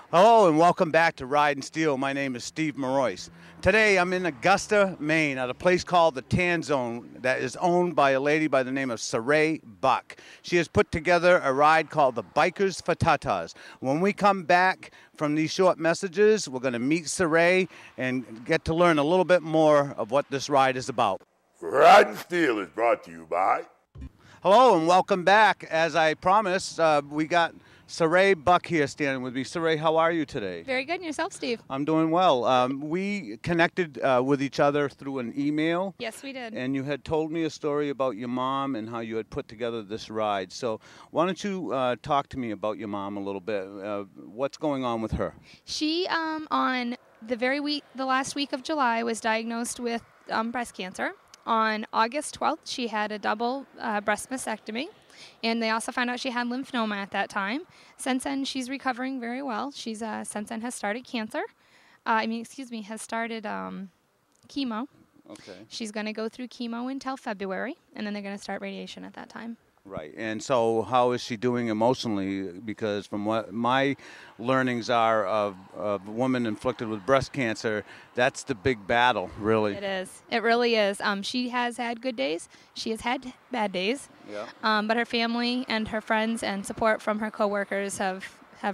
Hello and welcome back to Ride and Steel. My name is Steve Marois. Today I'm in Augusta, Maine at a place called the Tan Zone that is owned by a lady by the name of Saray Buck. She has put together a ride called the Bikers for Tatas. When we come back from these short messages, we're going to meet Saray and get to learn a little bit more of what this ride is about. Ridin Steel is brought to you by. Hello and welcome back. As I promised, we got Saray Buck here standing with me. Saray, how are you today? Very good. And yourself, Steve? I'm doing well. We connected with each other through an email. Yes, we did. And you had told me a story about your mom and how you had put together this ride. So why don't you talk to me about your mom a little bit? What's going on with her? She, on the last week of July, was diagnosed with breast cancer. On August 12th, she had a double breast mastectomy. And they also found out she had lymphoma at that time. Since then, she's recovering very well. She's since then has started has started chemo. Okay. She's going to go through chemo until February, and then they're going to start radiation at that time. Right. And so how is she doing emotionally? Because from what my learnings are of a woman inflicted with breast cancer, that's the big battle, really. It is. It really is. She has had good days. She has had bad days. Yeah. But her family and her friends and support from her coworkers have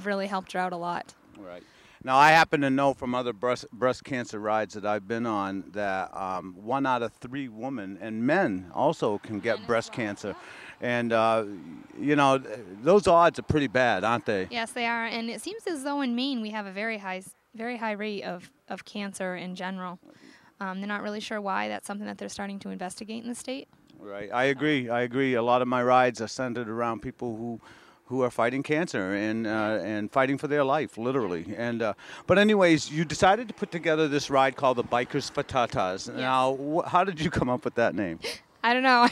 really helped her out a lot. Right. Now, I happen to know from other breast cancer rides that I've been on that 1 out of 3 women and men also can get breast cancer. And, those odds are pretty bad, aren't they? Yes, they are. And it seems as though in Maine we have a very high rate of cancer in general. They're not really sure why. That's something that they're starting to investigate in the state. Right. I agree. A lot of my rides are centered around people who are fighting cancer and fighting for their life, literally. And but anyways, you decided to put together this ride called the Bikers for Tatas. Yes. Now, how did you come up with that name? I don't know.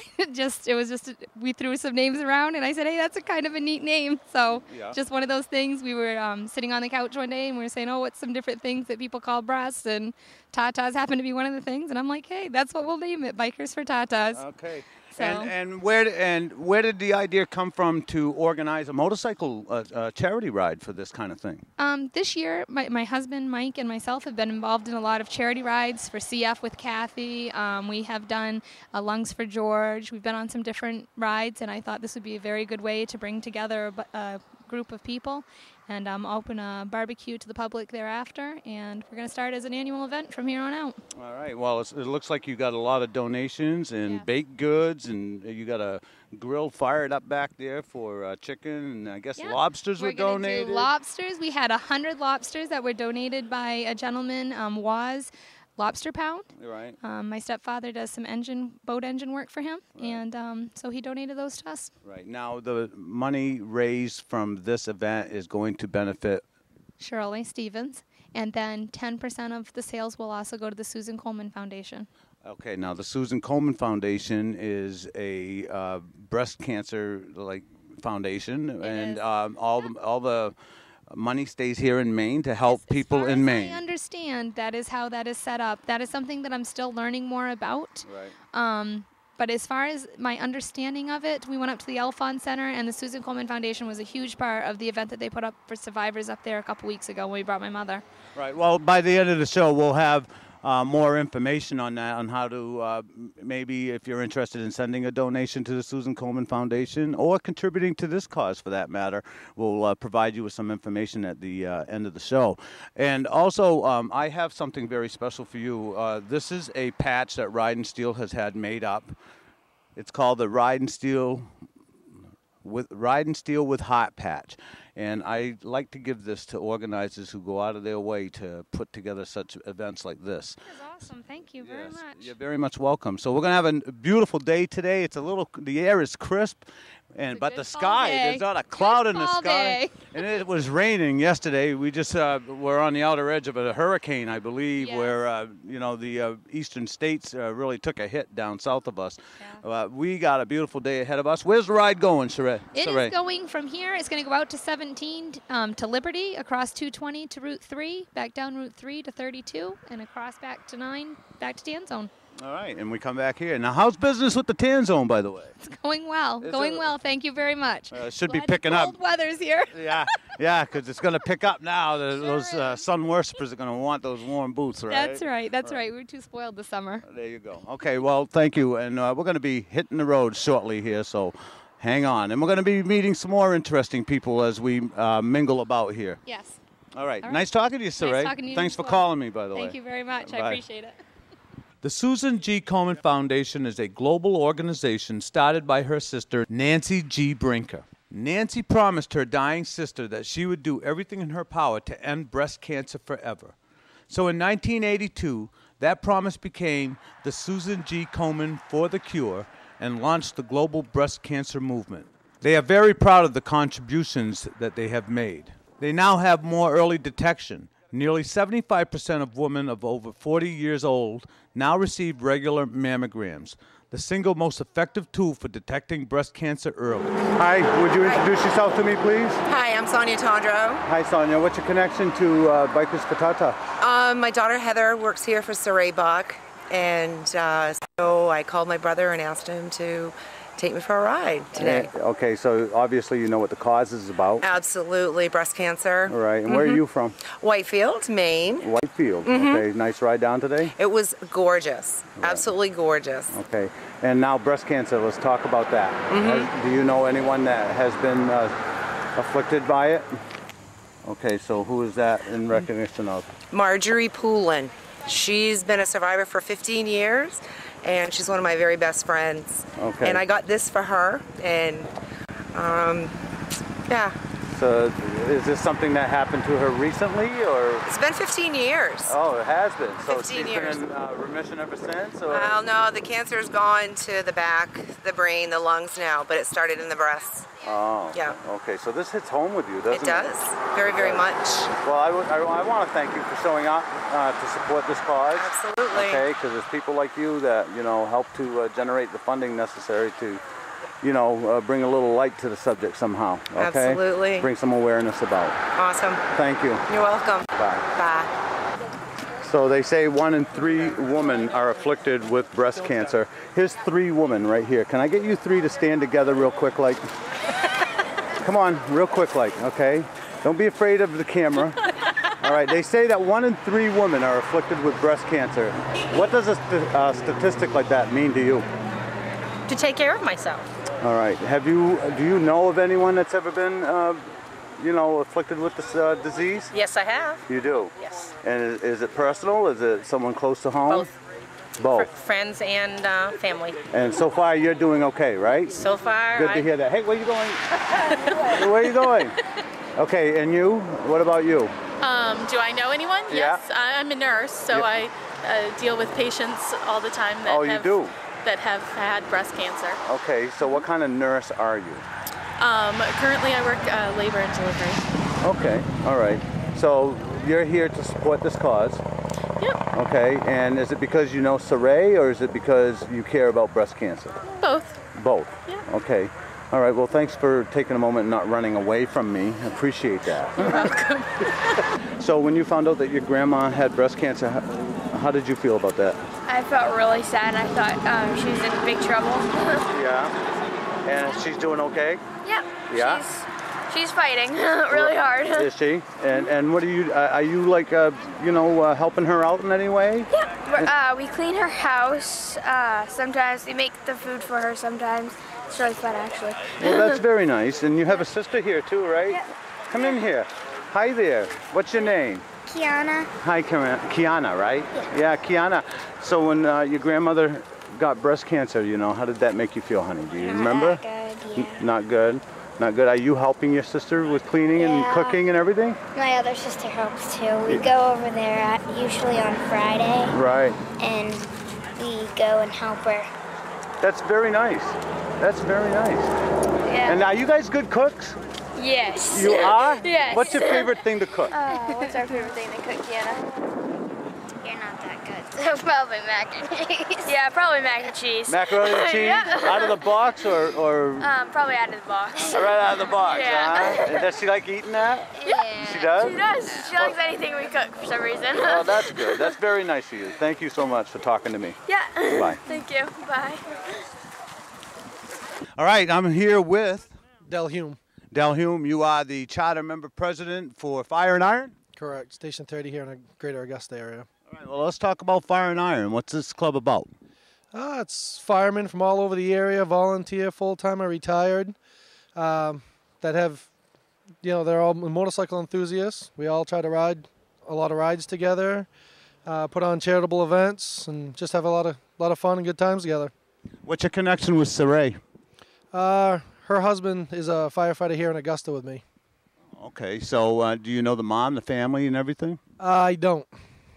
We threw some names around, and I said, hey, that's a kind of a neat name. So just one of those things. We were sitting on the couch one day, and we were saying, what's some different things that people call breasts? And tatas happened to be one of the things. And I'm like, hey, that's what we'll name it, Bikers for Tatas. Okay. So. And where did the idea come from to organize a motorcycle charity ride for this kind of thing? This year, my husband Mike and myself have been involved in a lot of charity rides for CF with Kathy. We have done Lungs for George. We've been on some different rides, and I thought this would be a very good way to bring together a group of people and open a barbecue to the public thereafter. And we're going to start as an annual event from here on out. All right. Well, it looks like you got a lot of donations and baked goods, and you got a grill fired up back there for chicken, and I guess lobsters were donated. Do lobsters. We had 100 lobsters that were donated by a gentleman, Lobster Pound. Right. My stepfather does some boat engine work for him, and so he donated those to us. Right. Now, the money raised from this event is going to benefit Shirley Stevens, and then 10% of the sales will also go to the Susan Komen Foundation. Okay. Now, the Susan Komen Foundation is a breast cancer foundation, and all the money stays here in Maine to help people in Maine. I understand that is how that is set up. That is something that I'm still learning more about. Right. But as far as my understanding of it, we went up to the Elfon Center, and the Susan Komen Foundation was a huge part of the event that they put up for survivors up there a couple weeks ago when we brought my mother. Right. Well, by the end of the show, we'll have more information on that, on how to maybe, if you're interested in sending a donation to the Susan Komen Foundation or contributing to this cause for that matter, we'll provide you with some information at the end of the show. And also, I have something very special for you. This is a patch that Ridin Steel has had made up. It's called the Ridin Steel with Heart Patch. And I like to give this to organizers who go out of their way to put together such events like this. That is awesome. Thank you very much. You're very much welcome. So we're going to have a beautiful day today. The air is crisp, but the sky, there's not a cloud in the sky. And it was raining yesterday. We just were on the outer edge of a hurricane, I believe, where the eastern states really took a hit down south of us. Yeah. We got a beautiful day ahead of us. Where's the ride going, Saray? It is going from here. It's going to go out to 17 to Liberty, across 220 to Route 3, back down Route 3 to 32, and across back to 9, back to Tan Zone. All right, and we come back here. Now, how's business with the Tan Zone, by the way? It's going well. Well. Thank you very much. Should be picking up. Cold weather's here. Yeah. Yeah, because it's going to pick up now. Those sun worshippers are going to want those warm boots, right? That's right. That's right. We're too spoiled this summer. There you go. Okay, well, thank you. And we're going to be hitting the road shortly here, so hang on. And we're going to be meeting some more interesting people as we mingle about here. Yes. All right. All right. Nice talking to you, Saray. Nice talking to you Thanks as for well. calling me, by the way. Thank you very much. Bye. I appreciate it. The Susan G. Komen Foundation is a global organization started by her sister, Nancy G. Brinker. Nancy promised her dying sister that she would do everything in her power to end breast cancer forever. So in 1982, that promise became the Susan G. Komen for the Cure and launched the global breast cancer movement. They are very proud of the contributions that they have made. They now have more early detection. Nearly 75% of women of over 40 years old now receive regular mammograms, the single most effective tool for detecting breast cancer early. Hi, would you introduce yourself to me, please? Hi, I'm Sonia Tondro. Hi, Sonia. What's your connection to Bikers for Tata? My daughter Heather works here for Saray Bach, and so I called my brother and asked him to take me for a ride today. Okay, so obviously you know what the cause is about. Absolutely, breast cancer. All right, and where are you from? Whitefield, Maine. Whitefield. Okay, nice ride down today? It was gorgeous, absolutely gorgeous. Okay, and now breast cancer, let's talk about that. Do you know anyone that has been afflicted by it? Okay, so who is that in recognition of? Marjorie Poulin. She's been a survivor for 15 years, and she's one of my very best friends. Okay. And I got this for her, and yeah. So is this something that happened to her recently, or? It's been 15 years. Oh, it has been. So 15 she's years. been in remission ever since? Or? Well, no, the cancer's gone to the back, the brain, the lungs now, but it started in the breast. Oh. Yeah. Okay, so this hits home with you, doesn't it? It does, very, very much. Well, I want to thank you for showing up to support this cause. Absolutely. Okay, because it's people like you that, help to generate the funding necessary to, bring a little light to the subject somehow. Okay? Absolutely. Bring some awareness about. Awesome. Thank you. You're welcome. Bye. Bye. So they say 1 in 3 women are afflicted with breast cancer. Here's 3 women right here. Can I get you 3 to stand together real quick like? Come on, real quick like, okay? Don't be afraid of the camera. All right, they say that 1 in 3 women are afflicted with breast cancer. What does a statistic like that mean to you? To take care of myself. All right, do you know of anyone that's ever been, afflicted with this disease? Yes, I have. You do? Yes. And is it personal? Is it someone close to home? Both. Both. Friends and family. And so far, you're doing okay, right? So far, Good to hear that. Hey, where you going? Where are you going? Okay, and you? What about you? Do I know anyone? Yeah. Yes, I'm a nurse, so Yeah. I deal with patients all the time that Oh, you do? that have had breast cancer. Okay, so what kind of nurse are you? Currently, I work labor and delivery. Okay, all right. So you're here to support this cause. Yep, Okay, and is it because you know Saray, or is it because you care about breast cancer? both. Both. Yeah. Okay. All right. Well, thanks for taking a moment and not running away from me. I appreciate that. You're welcome. So when you found out that your grandma had breast cancer, how did you feel about that? I felt really sad. I thought she was in big trouble. Yeah. And she's doing okay? Yep. Yeah? She's fighting really hard. Is she? And what are you like, helping her out in any way? Yeah. We clean her house. Sometimes we make the food for her sometimes. It's really fun, actually. Well, that's very nice. And you have a sister here too, right? Yep. Come in here. Hi there. What's your name? Kiana. Hi, Kiana, right? Yeah, Kiana. So when your grandmother got breast cancer, how did that make you feel, honey? Do you remember? Not good, yeah. Not good. Not good. Are you helping your sister with cleaning and Yeah. cooking and everything? My other sister helps too. We go over there usually on Friday, Right. and we go and help her. That's very nice. That's very nice. Yeah. And are you guys good cooks? Yes. You are? Yes. What's your favorite thing to cook? What's our favorite thing to cook, Kiana? You're not that good. So probably mac and cheese. Yeah, probably mac and cheese. Macaroni and cheese? Yeah. Out of the box or Probably out of the box. right out of the box? Yeah. Huh? And does she like eating that? Yeah. She does? She does. She likes anything we cook for some reason. Oh, that's good. That's very nice of you. Thank you so much for talking to me. Yeah. Bye. Thank you. Bye. All right, I'm here with Del Hume. Del Hume, you are the charter member president for Fire and Iron? Correct. Station 30 here in the greater Augusta area. All right, well, let's talk about Fire and Iron. What's this club about? It's firemen from all over the area, volunteer, full-time or retired, that have, they're all motorcycle enthusiasts. We all try to ride a lot of rides together, put on charitable events, and just have a lot of fun and good times together. What's your connection with Saray? Her husband is a firefighter here in Augusta with me. Okay, so do you know the mom, the family, and everything? I don't.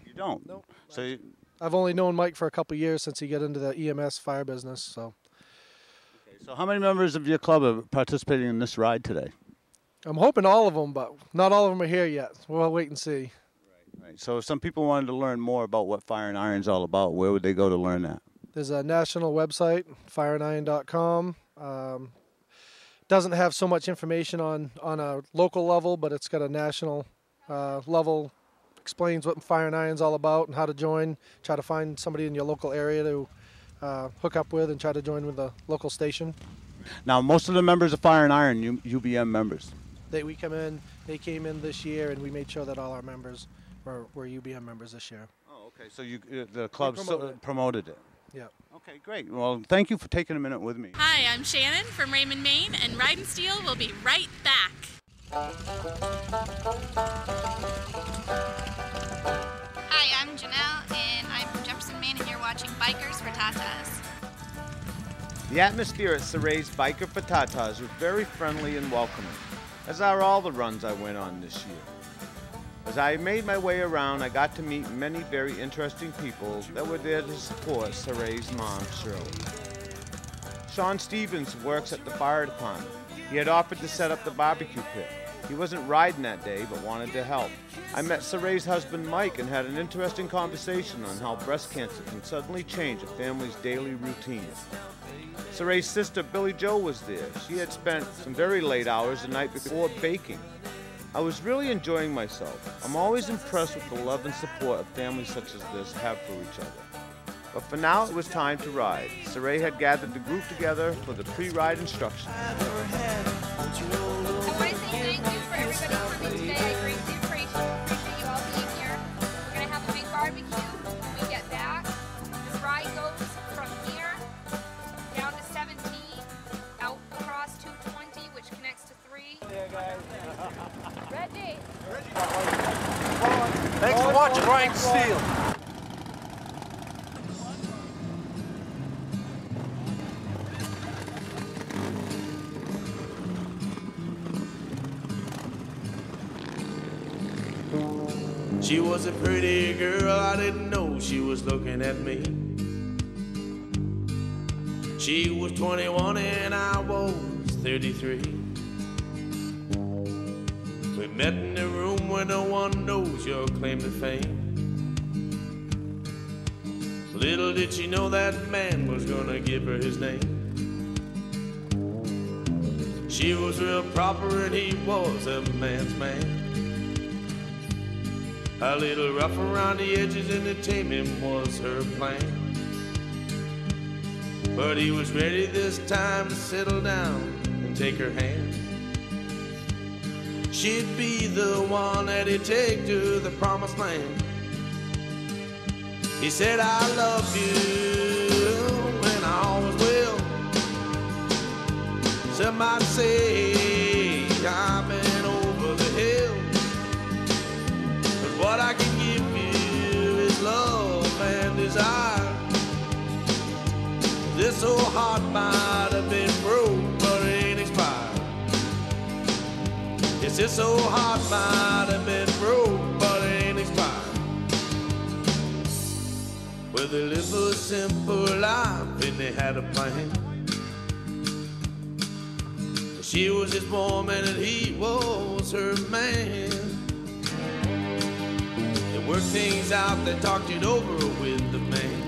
You don't? Nope. So I've only known Mike for a couple of years since he got into the EMS fire business. So how many members of your club are participating in this ride today? I'm hoping all of them, but not all of them are here yet. We'll wait and see. Right. So if some people wanted to learn more about what Fire and Iron is all about, where would they go to learn that? There's a national website, fireandiron.com. Doesn't have so much information on a local level, but it's got a national level. Explains what Fire and Iron's all about and how to join. Try to find somebody in your local area to hook up with and try to join with the local station. Now, most of the members of Fire and Iron, UBM members. They came in this year, and we made sure that all our members were UBM members this year. Oh, okay. So the club promoted it. Yeah. Okay, great. Well, thank you for taking a minute with me. Hi, I'm Shannon from Raymond, Maine, and Ridin Steel will be right back. Hi, I'm Janelle, and I'm from Jefferson, Maine, and you're watching Bikers for Tatas. The atmosphere at Saray's Biker for Tatas was very friendly and welcoming, as are all the runs I went on this year. As I made my way around, I got to meet many very interesting people that were there to support Saray's mom, Shirley. Sean Stevens works at the fire department. He had offered to set up the barbecue pit. He wasn't riding that day, but wanted to help. I met Saray's husband, Mike, and had an interesting conversation on how breast cancer can suddenly change a family's daily routine. Saray's sister, Billy Jo, was there. She had spent some very late hours the night before baking. I was really enjoying myself. I'm always impressed with the love and support of families such as this have for each other. But for now, it was time to ride. Saray had gathered the group together for the pre-ride instruction. I want to say thank you for everybody coming today. I greatly appreciate you all being here. We're going to have a big barbecue when we get back. This ride goes from here down to 17, out across 220, which connects to 3. Yeah, guys. Reggie. Thanks for watching Ridin Steel. She was a pretty girl, I didn't know she was looking at me. She was 21 and I was 33. We met in the room where no one knows your claim to fame. Little did she know that man was gonna give her his name. She was real proper and he was a man's man. A little rough around the edges and to tame him was her plan. But he was ready this time to settle down and take her hand. She'd be the one that he'd take to the promised land. He said, I love you, and I always will. Some might say I've been over the hill, but what I can give you is love and desire. This old heart might have been broke, but it ain't expired. Yes, this old heart might have been broke, but it ain't expired. Well, they lived a simple life and they had a plan. She was his woman and he was her man. They worked things out, they talked it over with the man.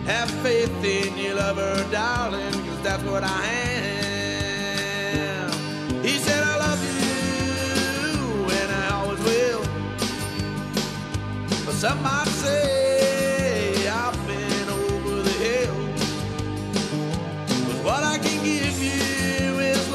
Have faith in your lover, darling, 'cause that's what I am. He said, I love you, and I always will. But some might say I've been over the hill. But what I can give you is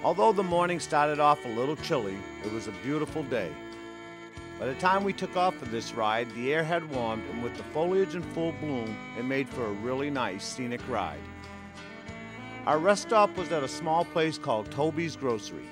Although the morning started off a little chilly, it was a beautiful day. By the time we took off for this ride, the air had warmed, and with the foliage in full bloom, it made for a really nice scenic ride. Our rest stop was at a small place called Toby's Grocery.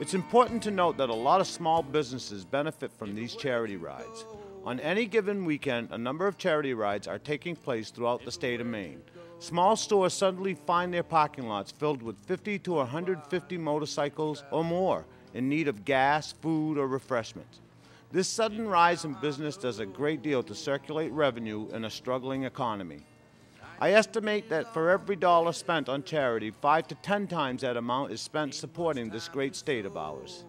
It's important to note that a lot of small businesses benefit from these charity rides. On any given weekend, a number of charity rides are taking place throughout the state of Maine. Small stores suddenly find their parking lots filled with 50 to 150 motorcycles or more in need of gas, food, or refreshments. This sudden rise in business does a great deal to circulate revenue in a struggling economy. I estimate that for every dollar spent on charity, 5 to 10 times that amount is spent supporting this great state of ours.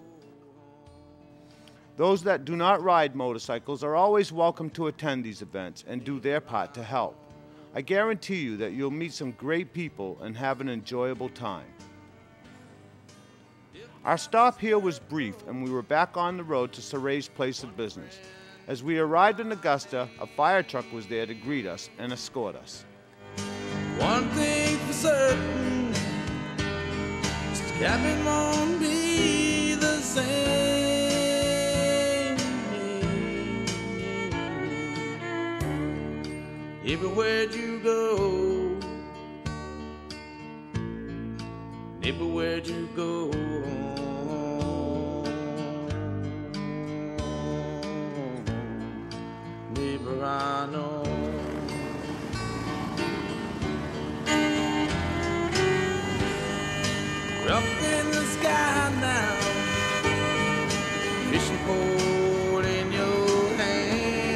Those that do not ride motorcycles are always welcome to attend these events and do their part to help. I guarantee you that you'll meet some great people and have an enjoyable time. Our stop here was brief, and we were back on the road to Saray's place of business. As we arrived in Augusta, a fire truck was there to greet us and escort us. One thing for certain, this cabin won't be the same. Everywhere you go, everywhere you go, neighbor I know. We're up in the sky now, fishing pole in your hand,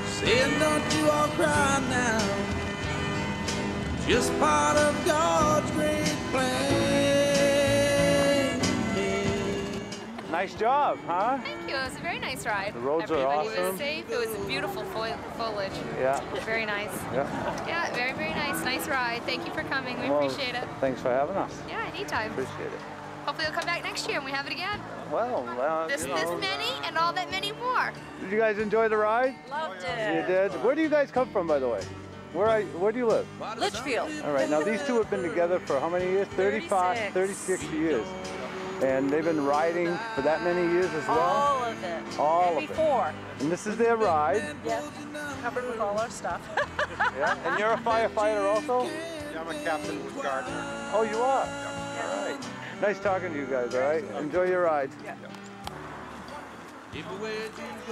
saying don't you all cry now, just part of God's great plan. Nice job, huh? Thank you. It was a very nice ride. The roads are Everybody awesome. was safe. It was beautiful foliage. Yeah. Very nice. Yeah. Yeah, very, very nice. Nice ride. Thank you for coming. We Well, appreciate it. Thanks for having us. Yeah, anytime. Appreciate it. Hopefully you'll come back next year and we have it again. Well, This many and all that many more. Did you guys enjoy the ride? Loved You did? Where do you guys come from, by the way? Where do you live? Litchfield. All right, now these two have been together for how many years? 36 years. And they've been riding for that many years as well? All of it. All and of it. before. And this is their ride? Yes, covered with all our stuff. Yeah. And you're a firefighter also? Yeah, I'm a captain with Gardner. Oh, you are? All right. Nice talking to you guys, all right? Enjoy your ride.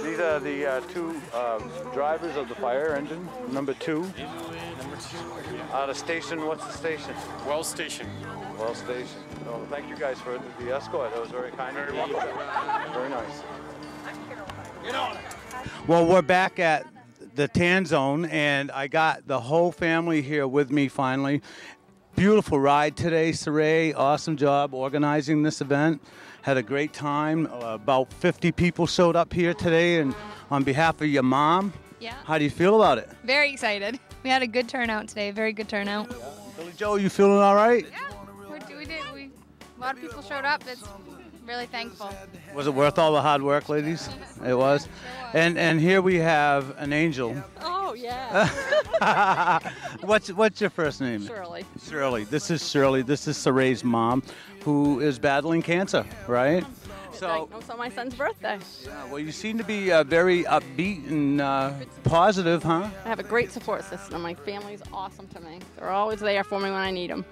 These are the two drivers of the fire engine, number 2. The station, what's the station? Wells Station. Wells Station. Well, thank you guys for the escort. That was very kind of you. Very nice. Well, we're back at the Tan Zone, and I got the whole family here with me finally. Beautiful ride today, Saray. Awesome job organizing this event. Had a great time. About 50 people showed up here today, and on behalf of your mom, Yeah. how do you feel about it? Very excited. We had a good turnout today. Very good turnout. Billy Joe, you feeling all right? A lot of people showed up. It's really thankful. Was it worth all the hard work, ladies? It was. And here we have an angel. Oh, yeah. What's your first name? Shirley. Shirley. This is Shirley. This is Saray's mom, who is battling cancer, right? So, Diagnosed on my son's birthday. well, you seem to be very upbeat and positive, huh? I have a great support system. My family's awesome to me. They're always there for me when I need them.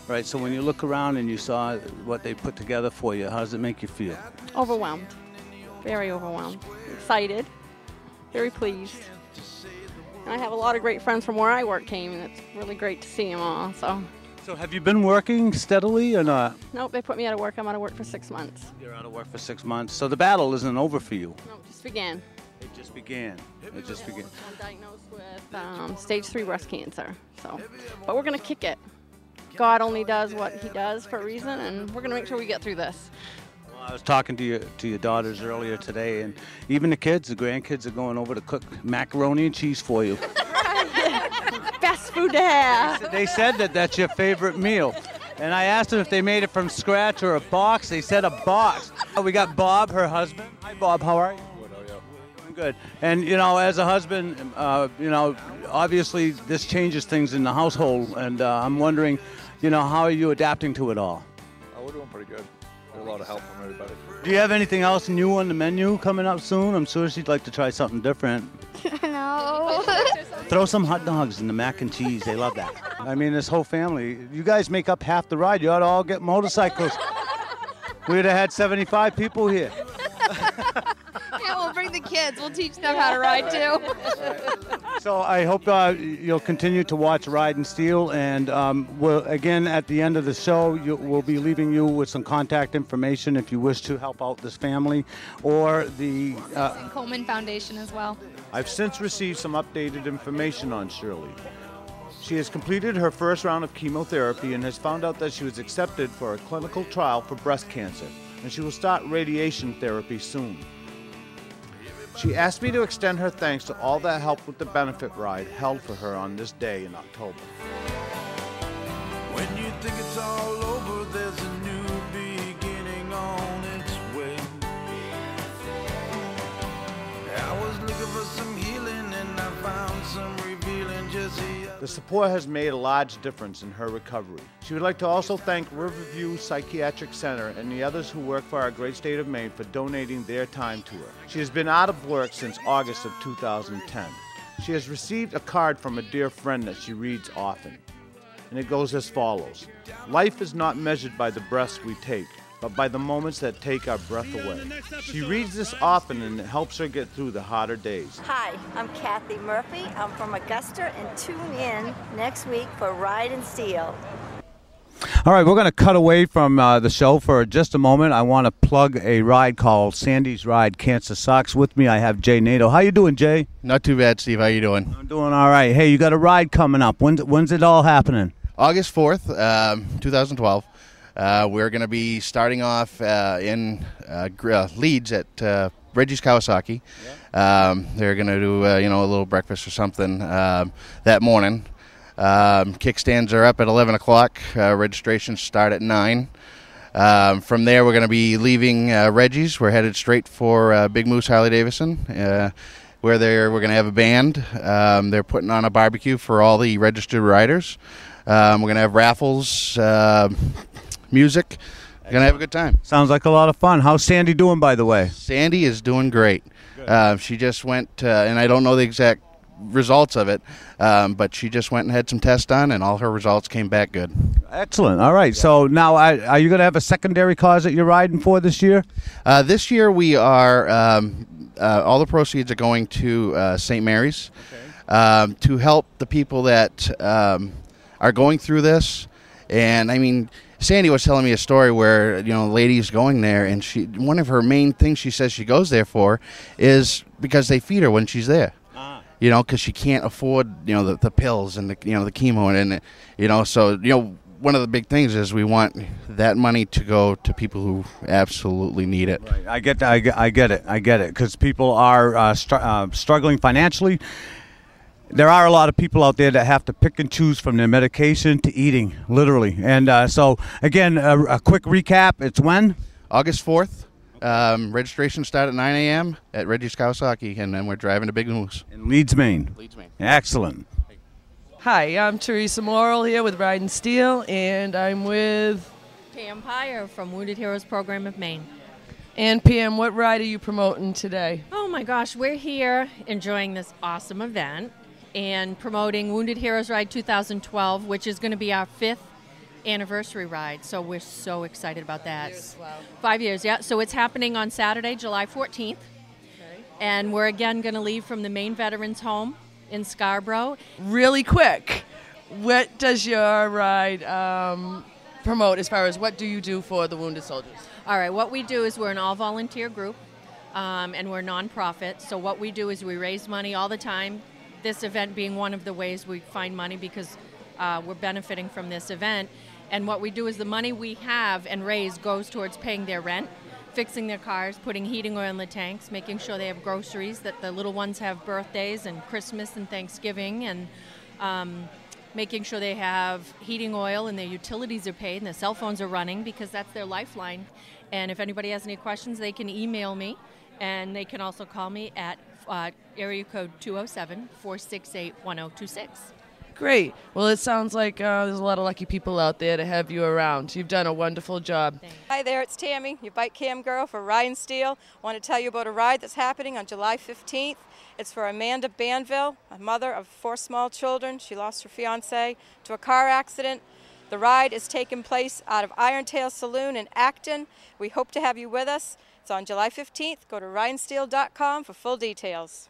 Right. So when you look around and you saw what they put together for you, how does it make you feel? Overwhelmed. Very overwhelmed. Excited. Very pleased. And I have a lot of great friends from where I work came, and it's really great to see them all. So have you been working steadily or not? Nope, they put me out of work. I'm out of work for 6 months. You're out of work for 6 months. So the battle isn't over for you. No, just began. It just began. It just began. I'm diagnosed with stage 3 breast cancer. But we're going to kick it. God only does what he does for a reason, and we're going to make sure we get through this. Well, I was talking to your daughters earlier today, and even the kids, the grandkids, are going over to cook macaroni and cheese for you. Best food to have. They said that that's your favorite meal. And I asked them if they made it from scratch or a box. They said a box. We got Bob, her husband. Hi, Bob. How are you? What are you? Doing good. And, as a husband, obviously this changes things in the household. And I'm wondering, how are you adapting to it all? Oh, we're doing pretty good. There's a lot of help from everybody. Do you have anything else new on the menu coming up soon? I'm sure she'd like to try something different. No. Throw some hot dogs in the mac and cheese. They love that. I mean, this whole family, you guys make up half the ride. You ought to all get motorcycles. We'd have had 75 people here. Yeah, we'll bring the kids. We'll teach them how to ride too. So I hope you'll continue to watch Ride and Steal, and again at the end of the show we'll be leaving you with some contact information if you wish to help out this family or the Coleman Foundation as well. I've since received some updated information on Shirley. She has completed her first round of chemotherapy and has found out that she was accepted for a clinical trial for breast cancer, and she will start radiation therapy soon. She asked me to extend her thanks to all that helped with the benefit ride held for her on this day in October. When you think it's all over, there's a new beginning on its way. I was looking for some healing and I found some revealing just here. The support has made a large difference in her recovery. She would like to also thank Riverview Psychiatric Center and the others who work for our great state of Maine for donating their time to her. She has been out of work since August of 2010. She has received a card from a dear friend that she reads often. And it goes as follows. Life is not measured by the breaths we take, but by the moments that take our breath away. She reads this often and it helps her get through the harder days. Hi, I'm Kathy Murphy. I'm from Augusta, and tune in next week for Ride and Steal. All right, we're going to cut away from the show for just a moment. I want to plug a ride called Sandy's Ride Cancer Sucks. With me, I have Jay Nato. How you doing, Jay? Not too bad, Steve. How you doing? I'm doing all right. Hey, you got a ride coming up. When's it all happening? August 4th, 2012. We're going to be starting off in Leeds at Reggie's Kawasaki. They're going to do a little breakfast or something that morning. Kickstands are up at 11 o'clock. Registrations start at 9. From there, we're going to be leaving Reggie's. We're headed straight for Big Moose Harley-Davidson, where we're going to have a band. They're putting on a barbecue for all the registered riders. We're going to have raffles, music. We're going to have a good time. Sounds like a lot of fun. How's Sandy doing, by the way? Sandy is doing great. She just went, and I don't know the exact results of it, but she just went and had some tests done, and all her results came back good. Excellent. All right. So now, are you going to have a secondary cause that you're riding for this year? This year we are, all the proceeds are going to St. Mary's to help the people that are going through this. And I mean, Sandy was telling me a story where, a lady's going there, and one of her main things she says she goes there for is because they feed her when she's there. Because she can't afford, the pills and the chemo and so one of the big things is we want that money to go to people who absolutely need it. Right. I get it, because people are struggling financially. There are a lot of people out there that have to pick and choose from their medication to eating, literally. And so, again, a quick recap. It's when? August 4th. Registration start at 9 a.m. at Reggie's Kawasaki, and then we're driving to Big Moose. In Leeds, Maine. Leeds, Maine. Excellent. Hi, I'm Teresa Morrill here with Ride and Steal, and I'm with Pam Pyer from Wounded Heroes Program of Maine. And Pam, what ride are you promoting today? Oh my gosh, we're here enjoying this awesome event and promoting Wounded Heroes Ride 2012, which is going to be our 5th anniversary ride. So we're so excited about that. 5 years, yeah. So it's happening on Saturday, July 14th. Okay. And we're again going to leave from the Maine Veterans Home in Scarborough. Really quick, what does your ride promote as far as what do you do for the wounded soldiers? All right, what we do is we're an all-volunteer group, and we're a nonprofit. So what we do is we raise money all the time. This event being one of the ways we find money because we're benefiting from this event. And what we do is the money we have and raise goes towards paying their rent, fixing their cars, putting heating oil in the tanks, making sure they have groceries, that the little ones have birthdays and Christmas and Thanksgiving, and making sure they have heating oil and their utilities are paid and their cell phones are running because that's their lifeline. And if anybody has any questions, they can email me, and they can also call me at area code 207-468-1026. Great. Well, it sounds like there's a lot of lucky people out there to have you around. You've done a wonderful job. Hi there, it's Tammy, your bike cam girl for Ridin Steel. I want to tell you about a ride that's happening on July 15th. It's for Amanda Banville, a mother of 4 small children. She lost her fiance to a car accident. The ride is taking place out of Irontail Saloon in Acton. We hope to have you with us. It's on July 15th. Go to ridinsteel.com for full details.